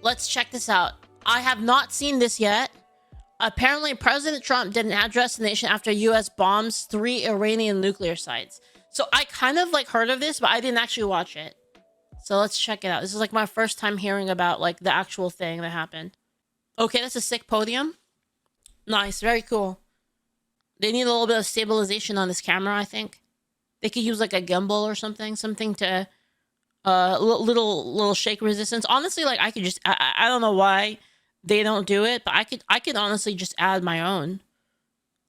let's check this out. I have not seen this yet. Apparently, President Trump did an address to the nation after U.S. bombs 3 Iranian nuclear sites. So I kind of like heard of this, but I didn't actually watch it. So let's check it out. This is like my first time hearing about like the actual thing that happened. Okay, that's a sick podium. Nice, very cool. They need a little bit of stabilization on this camera, I think. They could use like a gimbal or something to little shake resistance. Honestly, like I could just I don't know why they don't do it, but I could honestly just add my own.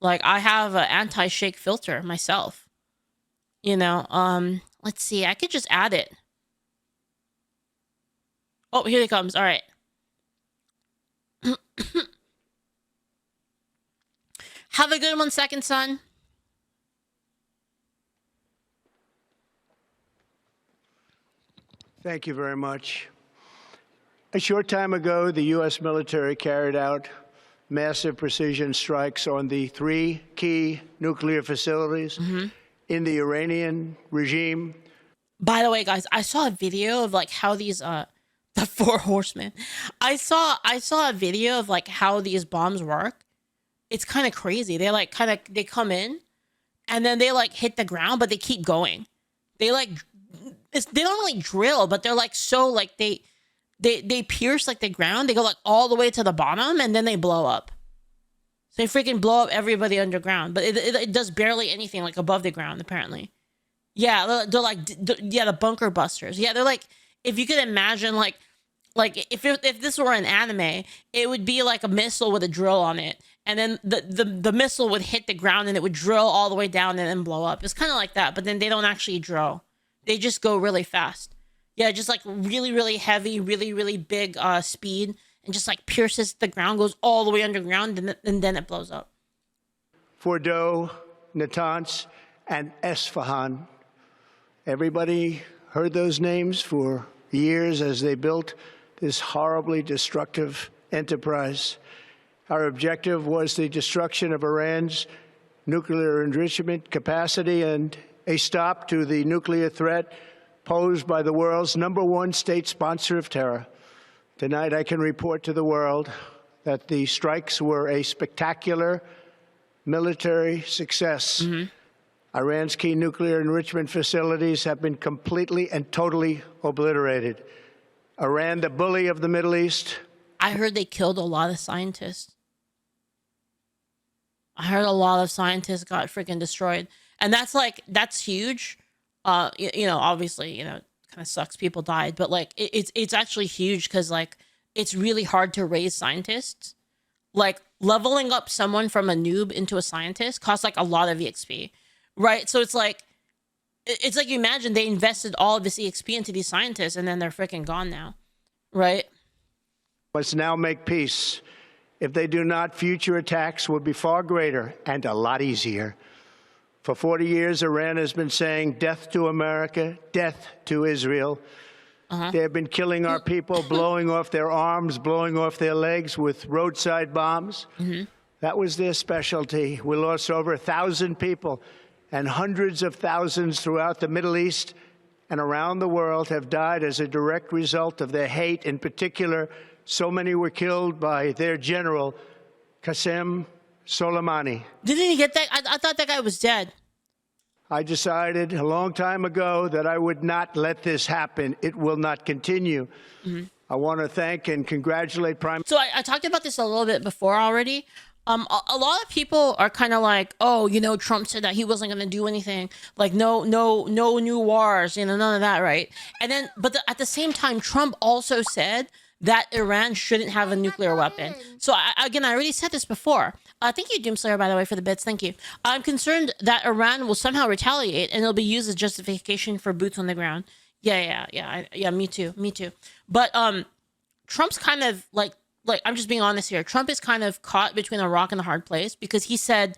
Like I have an anti-shake filter myself. You know, let's see. I could just add it. Oh, here it comes. All right. Have a good 1 second, son. Thank you very much. A short time ago, the U.S. military carried out massive precision strikes on the 3 key nuclear facilities in the Iranian regime. By the way, guys, I saw a video of like how these the 4 horsemen. I saw a video of like how these bombs work. It's kind of crazy. They like they come in and then they like hit the ground, but they keep going. They like they don't really drill, but they're like so like they pierce like the ground. They go like all the way to the bottom and then they blow up. So they freaking blow up everybody underground, but it does barely anything like above the ground apparently. Yeah, they're like the bunker busters. Yeah, they're like, if you could imagine like if this were an anime, it would be like a missile with a drill on it, and then the missile would hit the ground and it would drill all the way down and then blow up. It's kind of like that, but then they don't actually drill. They just go really fast. Yeah, just like really heavy, really big speed, and just like pierces the ground, goes all the way underground, and then it blows up. Fordow, Natanz, and Isfahan. Everybody heard those names for years as they built this horribly destructive enterprise. Our objective was the destruction of Iran's nuclear enrichment capacity and a stop to the nuclear threat posed by the world's #1 state sponsor of terror. Tonight, I can report to the world that the strikes were a spectacular military success. Iran's key nuclear enrichment facilities have been completely and totally obliterated. Iran, the bully of the Middle East. I heard they killed a lot of scientists. I heard a lot of scientists got freaking destroyed. And that's huge. You know, obviously, you know, it kind of sucks people died, but like it's actually huge because like it's really hard to raise scientists. Like leveling up someone from a noob into a scientist costs like a lot of EXP. Right, so it's like you imagine they invested all of this EXP into these scientists, and then they're freaking gone now, right? Let's now make peace. If they do not, future attacks will be far greater and a lot easier. For 40 years, Iran has been saying death to America, death to Israel. They have been killing our people, blowing off their arms, blowing off their legs with roadside bombs. That was their specialty. We lost over 1,000 people. And hundreds of thousands throughout the Middle East and around the world have died as a direct result of their hate. In particular, so many were killed by their general, Qasem Soleimani. Didn't he get that? I thought that guy was dead. I decided a long time ago that I would not let this happen. It will not continue. I want to thank and congratulate Prime. So I talked about this a little bit before already. A lot of people are kind of like, oh, you know, Trump said that he wasn't going to do anything, like no new wars, you know, none of that, right? And then, but at the same time, Trump also said that Iran shouldn't have a nuclear weapon. So again, I already said this before. Thank you, Doomslayer, by the way, for the bits. Thank you. I'm concerned that Iran will somehow retaliate and it'll be used as justification for boots on the ground. Yeah. Me too. But Trump's kind of like I'm just being honest here. Trump is kind of caught between a rock and a hard place because he said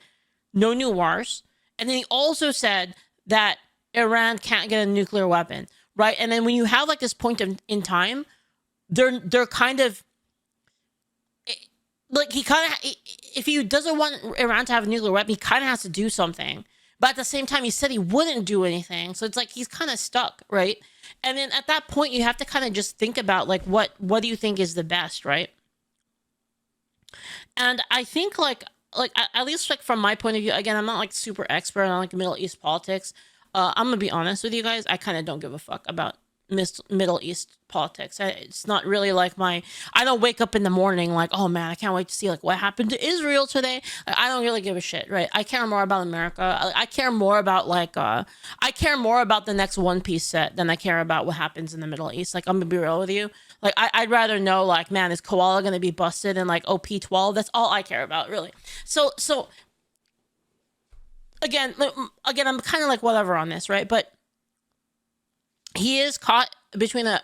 no new wars. And then he also said that Iran can't get a nuclear weapon, right? And then when you have like this point in time, they're kind of like, he kind of, if he doesn't want Iran to have a nuclear weapon, he kind of has to do something but at the same time, he said he wouldn't do anything. So it's like he's kind of stuck, right? And then at that point, you have to kind of just think about like what do you think is the best, right? And I think at least like from my point of view, again, I'm not like super expert on like Middle East politics. I'm gonna be honest with you guys. I kind of don't give a fuck about Middle East politics. It's not really like I don't wake up in the morning like, oh man, I can't wait to see like what happened to Israel today. Like, I don't really give a shit, right? I care more about America. I care more about I care more about the next One Piece set than I care about what happens in the Middle East. Like, I'm gonna be real with you. Like, I'd rather know like, man, is Koala gonna be busted in like OP12? That's all I care about, really. So again, I'm kind of like whatever on this, right? But he is caught between a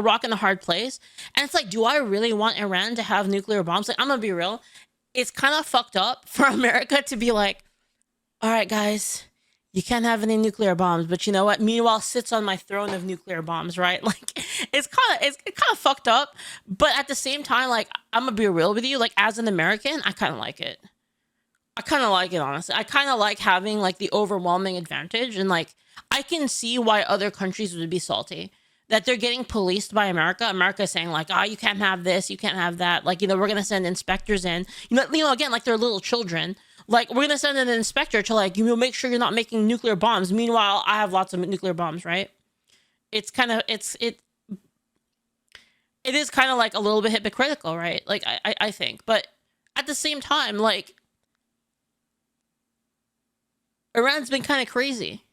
rock and a hard place. And it's like, do I really want Iran to have nuclear bombs? Like, I'm gonna be real. It's kind of fucked up for America to be like, all right, guys, you can't have any nuclear bombs, but you know what? Meanwhile, sits on my throne of nuclear bombs, right? Like, it's kind of fucked up. But at the same time, like, I'm gonna be real with you. Like, as an American, I kind of like it. I kind of like it, honestly. I kind of like having like the overwhelming advantage, and like I can see why other countries would be salty that they're getting policed by America. America is saying like, oh, you can't have this, you can't have that. Like, we're gonna send inspectors in. Again, like they're little children. Like, we're gonna send an inspector to like, make sure you're not making nuclear bombs. Meanwhile, I have lots of nuclear bombs, right? It's kind of it is kind of like a little bit hypocritical, right? Like I think, but at the same time, like, Iran's been kind of crazy.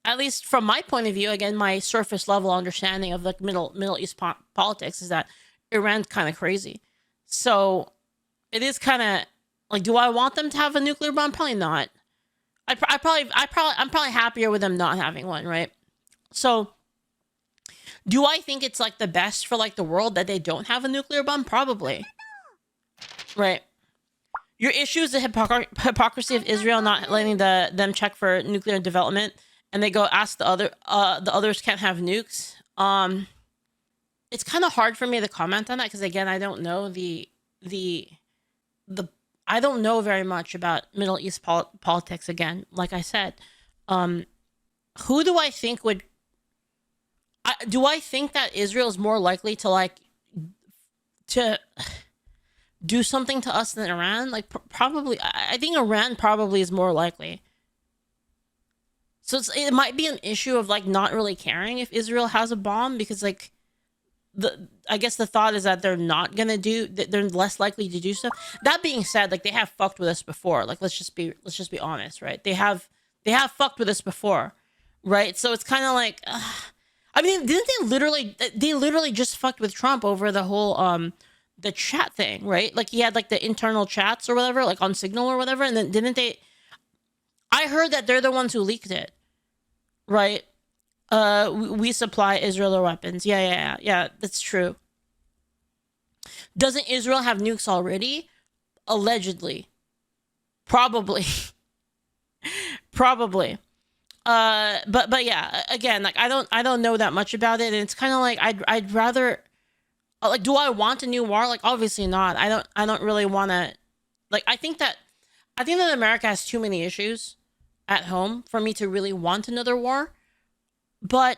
At least from my point of view, again, my surface level understanding of like Middle East politics is that Iran's kind of crazy. So it is kind of like, do I want them to have a nuclear bomb? Probably not. I'm probably happier with them not having one, right? So do I think it's like the best for like the world that they don't have a nuclear bomb? Probably. Right. Your issue is the hypocrisy of Israel not letting them check for nuclear development, and they go ask the others can't have nukes. It's kind of hard for me to comment on that because again, I don't know I don't know very much about Middle East politics. Again, like I said, who do I think would? Do I think that Israel is more likely to do something to us than Iran? Like, probably. I think Iran probably is more likely. So it might be an issue of like not really caring if Israel has a bomb, because like I guess the thought is that they're not gonna they're less likely to do stuff. That being said, like, they have fucked with us before. Like, let's just be honest, right? They have fucked with us before, right? So it's kind of like, I mean, didn't they literally just fucked with Trump over the whole the chat thing, right? Like, he had like the internal chats or whatever, like on Signal or whatever, and then didn't they? I heard that they're the ones who leaked it, right? We supply Israel their weapons. Yeah, that's true. Doesn't Israel have nukes already? Allegedly. Probably. Probably. But yeah, again, like, I don't know that much about it, and it's kind of like I'd rather, like, do I want a new war? Like, obviously not. I don't really want to, like, I think that America has too many issues at home for me to really want another war. But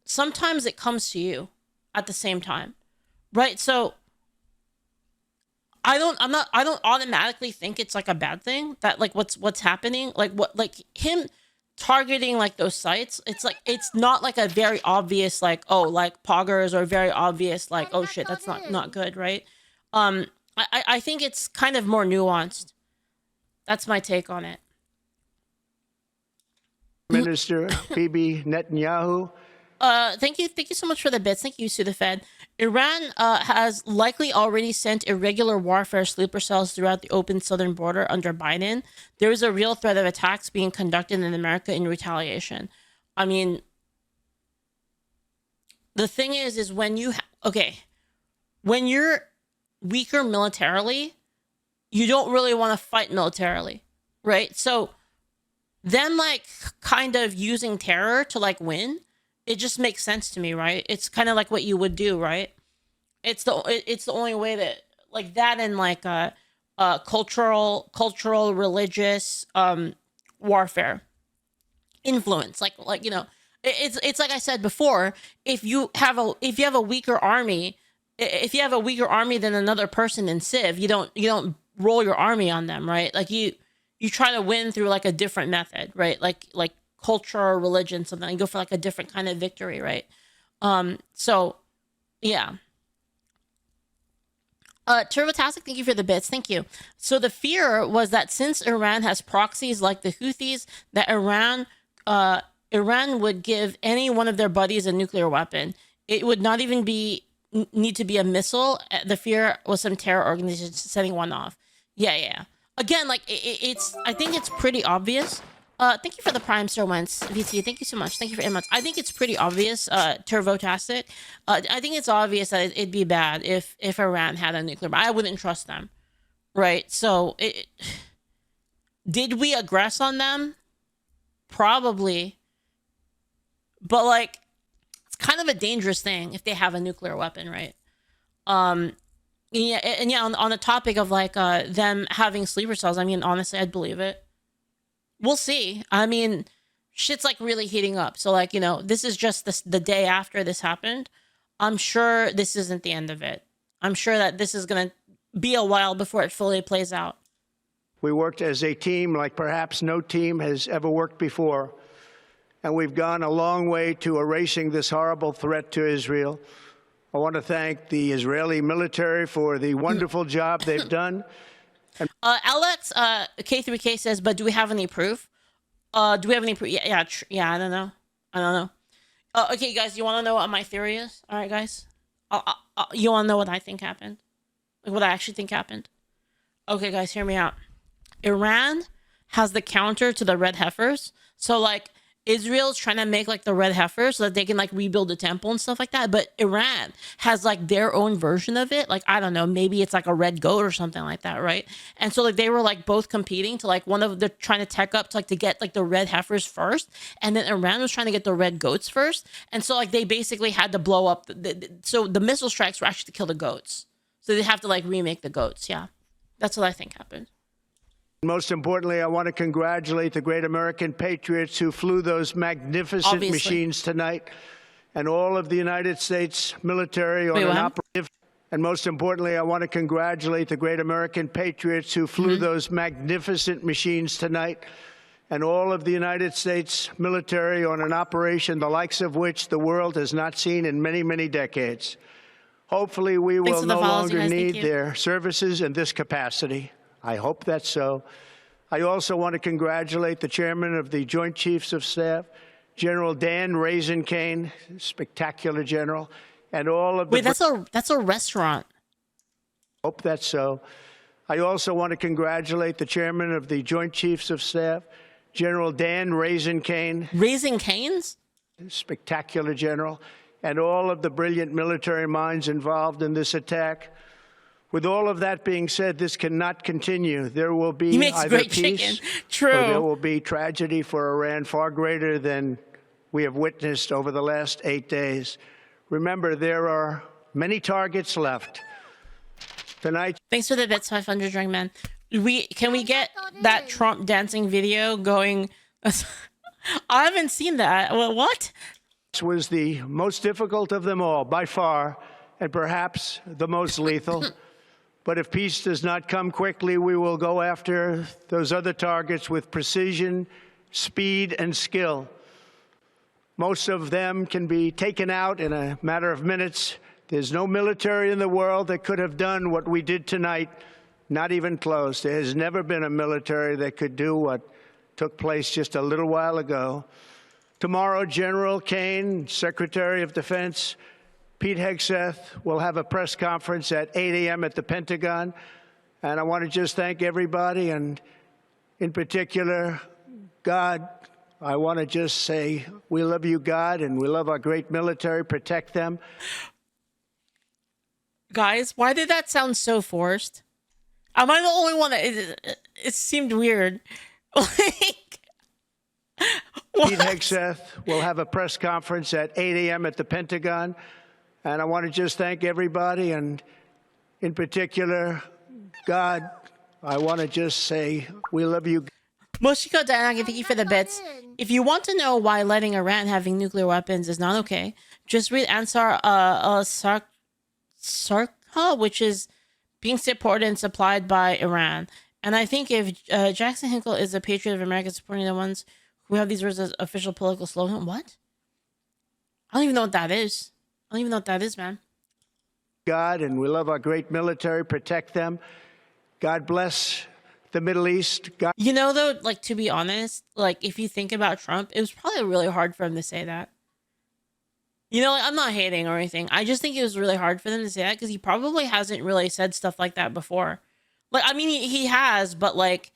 sometimes it comes to you at the same time, right? So I don't automatically think it's like a bad thing that like what's happening, like him targeting like those sites. It's like, it's not like a very obvious like, oh, like poggers, or very obvious like, oh shit, that's not good, right? I think it's kind of more nuanced. That's my take on it. Minister Bibi Netanyahu. Thank you so much for the bits. Thank you, Sudafed. Iran has likely already sent irregular warfare sleeper cells throughout the open southern border under Biden. There is a real threat of attacks being conducted in America in retaliation. I mean, the thing is when you when you're weaker militarily, you don't really want to fight militarily, right? So them like kind of using terror to like win, it just makes sense to me, right? It's kind of like what you would do, right? It's the only way that, like, that, and like cultural, religious, warfare. Influence, like you know, it's like I said before. If you have a weaker army, if you have a weaker army than another person in Civ, you don't roll your army on them, right? Like you try to win through like a different method, right? Like culture or religion, something. You go for like a different kind of victory, right? So yeah. Turbotastic, thank you for the bits. Thank you. So the fear was that since Iran has proxies like the Houthis, that Iran would give any one of their buddies a nuclear weapon. It would not even need to be a missile. The fear was some terror organization setting one off. Yeah. Again, like it's. I think it's pretty obvious. Thank you for the Prime Star Wentz, VT. Thank you so much. Thank you for 8 months. I think it's pretty obvious, Turbotastic. I think it's obvious that it'd be bad if Iran had a nuclear bomb. I wouldn't trust them, right? So, did we aggress on them? Probably. But, like, it's kind of a dangerous thing if they have a nuclear weapon, right? On the topic of, like, them having sleeper cells, I mean, honestly, I'd believe it. We'll see. I mean, shit's like really heating up. So like, you know, this is just the day after this happened. I'm sure this isn't the end of it. I'm sure that this is going to be a while before it fully plays out. We worked as a team like perhaps no team has ever worked before. And we've gone a long way to erasing this horrible threat to Israel. I want to thank the Israeli military for the wonderful job they've done. Alex, K3K says, but do we have any proof? Do we have any proof? Yeah, I don't know. Okay, guys, you want to know what my theory is? All right, guys. You want to know what I think happened? Like, what I actually think happened? Okay, guys, hear me out. Iran has the counter to the red heifers. So, like, Israel's trying to make, like, the red heifers so that they can, like, rebuild the temple and stuff like that. But Iran has, like, their own version of it. Like, I don't know, maybe it's, like, a red goat or something like that, right? And so, like, they were, like, both competing to, like, they're trying to tech up to, like, to get, like, the red heifers first. And then Iran was trying to get the red goats first. And so, like, they basically had to blow up. So the missile strikes were actually to kill the goats. So they have to, like, remake the goats, yeah. That's what I think happened. Most importantly, I want to congratulate the great American patriots who flew those magnificent machines tonight, and all of the United States military on an operative. And most importantly, I want to congratulate the great American patriots who flew those magnificent machines tonight, and all of the United States military on an operation the likes of which the world has not seen in many, many decades. Hopefully, we will no longer need their services in this capacity. I hope that's so. I also want to congratulate the chairman of the Joint Chiefs of Staff, General Dan Raisin Kane, spectacular general, and all of the... Wait, that's a restaurant. Hope that's so. I also want to congratulate the chairman of the Joint Chiefs of Staff, General Dan Raisin Kane. Raising Canes? Spectacular general, and all of the brilliant military minds involved in this attack. With all of that being said, this cannot continue. There will be either peace or there will be tragedy for Iran far greater than we have witnessed over the last 8 days. Remember, there are many targets left. Tonight. Thanks for the bits, 500 Drink Man. Can we get that Trump dancing video going? I haven't seen that. What? This was the most difficult of them all, by far, and perhaps the most lethal. But if peace does not come quickly, we will go after those other targets with precision, speed, and skill. Most of them can be taken out in a matter of minutes. There's no military in the world that could have done what we did tonight, not even close. There has never been a military that could do what took place just a little while ago. Tomorrow, General Kane, Secretary of Defense, Pete Hegseth will have a press conference at 8 a.m. at the Pentagon. And I want to just thank everybody, and in particular, God. I want to just say we love you, God, and we love our great military. Protect them. Guys, why did that sound so forced? Am I the only one that it seemed weird? Like, Pete Hegseth will have a press conference at 8 a.m. at the Pentagon. And I want to just thank everybody, and in particular, God. I want to just say we love you. Moshiko Dayanagi, thank you for the bits. If you want to know why letting Iran having nuclear weapons is not okay, just read Ansar Sarkha, which is being supported and supplied by Iran. And I think if Jackson Hinkle is a patriot of America supporting the ones who have these words as official political slogan, what? I don't even know what that is. I don't even know what that is, man. God, and we love our great military, protect them. God bless the Middle East. God. You know, though, like, to be honest, like, if you think about Trump, it was probably really hard for him to say that. You know, like, I'm not hating or anything. I just think it was really hard for them to say that because he probably hasn't really said stuff like that before. Like, I mean, he has, but, like,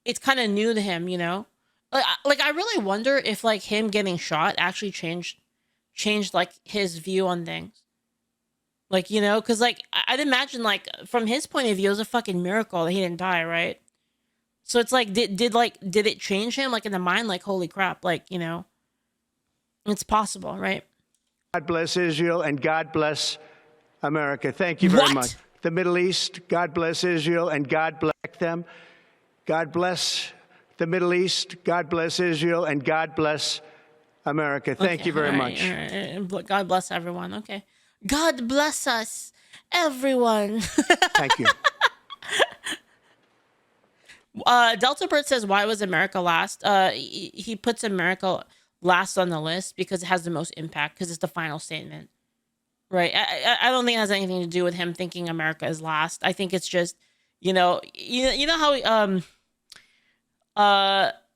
it's kind of new to him, you know? Like, I really wonder if, like, him getting shot actually changed, like, his view on things. Like, you know, because, like, I'd imagine, like, from his point of view, it was a fucking miracle that he didn't die, right? So it's like, did it change him, like, in the mind? Like, holy crap, like, you know, it's possible, right? God bless Israel and God bless America. Thank you very much. The Middle East, God bless Israel and God bless them. God bless the Middle East, God bless Israel and God bless America. Thank you very much. God bless everyone. Okay. God bless us, everyone. Thank you. Delta Bird says, why was America last? He puts America last on the list because it has the most impact, because it's the final statement, right? I don't think it has anything to do with him thinking America is last. I think it's just, you know how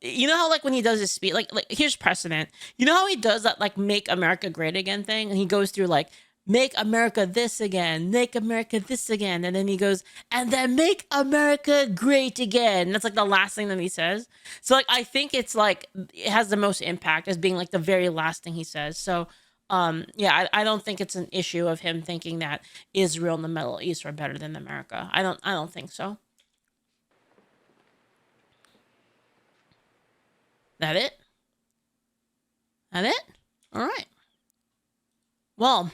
you know how, like, when he does his speech, like here's precedent. You know how he does that, like, make America great again thing, and he goes through, like, make America this again, make America this again, and then he goes, and then make America great again. That's, like, the last thing that he says. So, like, I think it's, like, it has the most impact as being, like, the very last thing he says. So, yeah, I don't think it's an issue of him thinking that Israel and the Middle East are better than America. I don't think so. That it? That it? All right. Well.